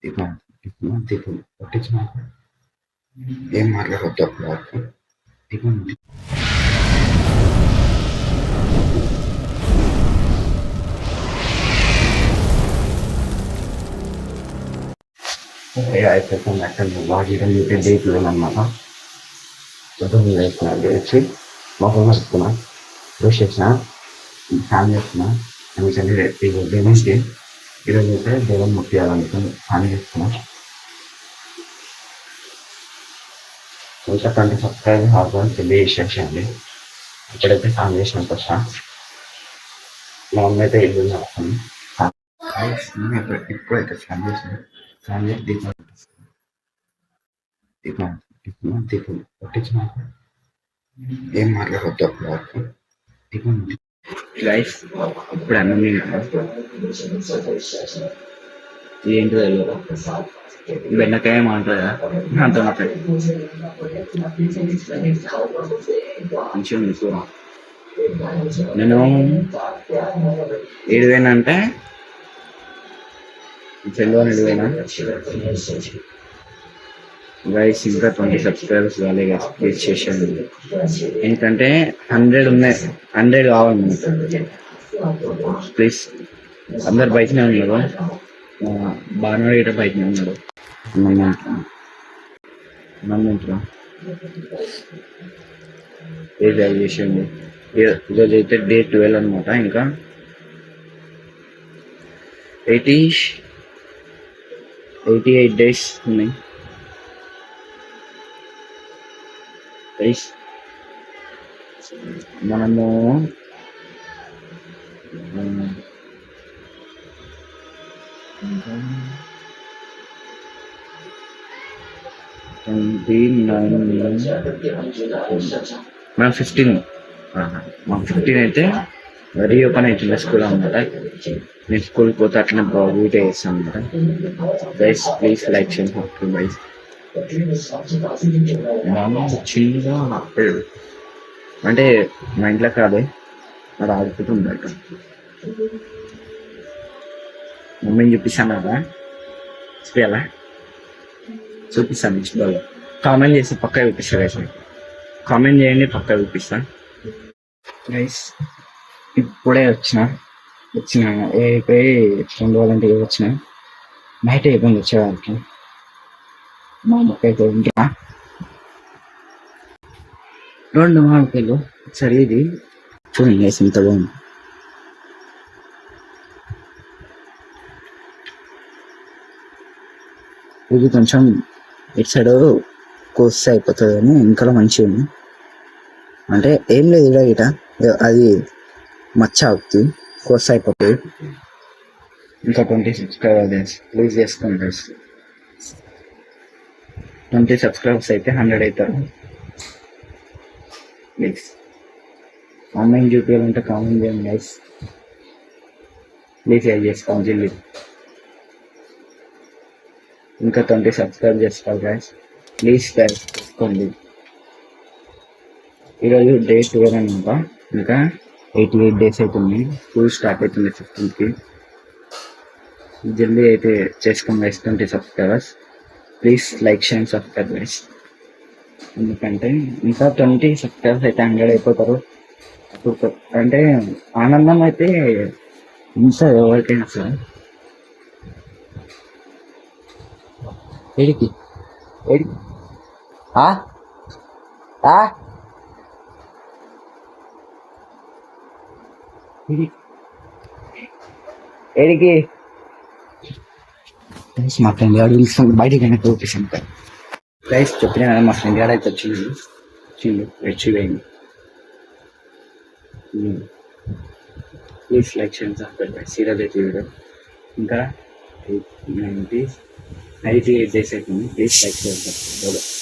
దీపం దీపం దీపం పట్టించిన ఏం మాట్లాడవద్దు అప్పుడు వరకు దీపం అయిపోతుంది అక్కడ బాగా డేట్ లేదన్నమాట పొద్దున్న లేచిన లేచి మొహం వస్తున్నా బ్రష్ చేసిన ఫ్యాన్ చేస్తున్నా అందుకని రేపు దేవునికి ఈరోజు అయితే దేవుని ముట్టియాలనుకుని ఫ్యాన్ చేస్తున్నా ఇంకా 20 సబ్స్క్రైబ్ హార్డ్ పెళ్లి చేసేయండి ఇప్పుడైతే ఫ్యాన్ చేసినంత వస్తా మా మమ్మీ అయితే ఇల్లు చేస్తాను ఇప్పుడైతే ఫ్యాన్ చేసిన ఫ్యాన్ చేసి దీపం దీపం దీపం దీపం పట్టించిన ఏం మాట్లాడవద్దు అప్పుడు వరకు దీపం గైస్ ఇప్పుడు అన్నం ఏంటి తెలియదు బెండకాయ ఏమంటారు కదా అంత మంచిగా ఉంది కూర నేను ఏడువేనంటే చెల్లుని ఏడువేనా గైస్ ఇంకా 20 సబ్స్క్రైబర్స్ కాలే గైస్ ప్లీజ్ చేసేయండి ఎందుకంటే 100 ఉన్నాయి 100 కావాలి ప్లీజ్ అందరు బయటనే ఉన్నారు బాగా ఇట బయటనే ఉన్నారు నమ్మింట్లో ఏ చేసేయండి ఈరోజు అయితే డే 12 అనమాట ఇంకా 88 డేస్ ఉన్నాయి మనము మనం 15 మాకు 15 అయితే రీఓపెన్ అవుతుంది స్కూల్ అనమాట నేను స్కూల్కి పోతే అట్లనే వీటే చేస్తాను అనమాట గైస్ ప్లీజ్ లైక్ చేయండి గైస్ చిన్నగా అంటే మా ఇంట్లో కాదు అది ఆడుకుంటుంది బయట మమ్మీని చూపిస్తాను కదా చూపించాలా చూపిస్తాను నెక్స్ట్ బాగా కామెంట్ చేసి పక్కా చూపిస్తా గైస్ కామెంట్ చేయండి పక్కా చూపిస్తా గైస్ ఇప్పుడే వచ్చిన అయిపోయి 2 రోజులంటే వచ్చిన నైట్ అయిపోయింది వచ్చేవారికి మా అమ్మకైతే ఇంకా 2 మామిడికాయలు సరే ఇది చూడండి గైస్ ఇంత బాగుంది ఇది కొంచెం ఇటు సైడ్ కోస్తే అయిపోతుంది అని ఇంకా మంచిగా ఉంది అంటే ఏం లేదు ఇట అది మచ్చ అవుతుంది కోస్తే అయిపోతుంది ఇంకా 20 సబ్స్క్రైబర్స్ ప్లీజ్ చేసుకోండి గైస్ 20 సబ్స్క్రైబర్స్ అయితే 100 అవుతారు ప్లీజ్ ఆన్లైన్ చూపించాలంటే కామెంట్ చేయండి గైస్ ప్లీజ్ యాడ్ చేసుకోండి జల్దీ ఇంకా 20 సబ్స్క్రైబ్ చేసుకోవాలి గైస్ ప్లీజ్ గైస్ చేసుకోండి ఈరోజు డే 12 అనమాట ఇంకా 88 డేస్ అవుతుంది స్కూల్ స్టార్ట్ అవుతుంది 15కి జల్దీ అయితే చేసుకోండి గైస్ 20 సబ్స్క్రైబర్స్ ప్లీజ్ లైక్ చేయండి సబ్స్క్రైబ్ గైస్ ఎందుకంటే ఇంకా 20 సబ్స్క్రైబర్స్ అయితే 100 అయిపోతారు అప్పుడు అంటే ఆనందం అయితే ఇంత ఎవరికైనా సార్ ఏడికి ఏడికి ఏడికి మా ఫ్రెండ్ గారు పిలుస్తుంది బయటికి అయినా చూపిస్తాను గైస్ చెప్పినా కదా మా ఫ్రెండ్ గారు అయితే వచ్చిండు వచ్చిపోయింది ప్లీజ్ లైక్ చేయండి సబ్స్క్రైబ్ సీరియల్ అయితే వీడియో ఇంకా 98 డేస్ అవుతుంది ప్లీజ్ లైక్ చేయండి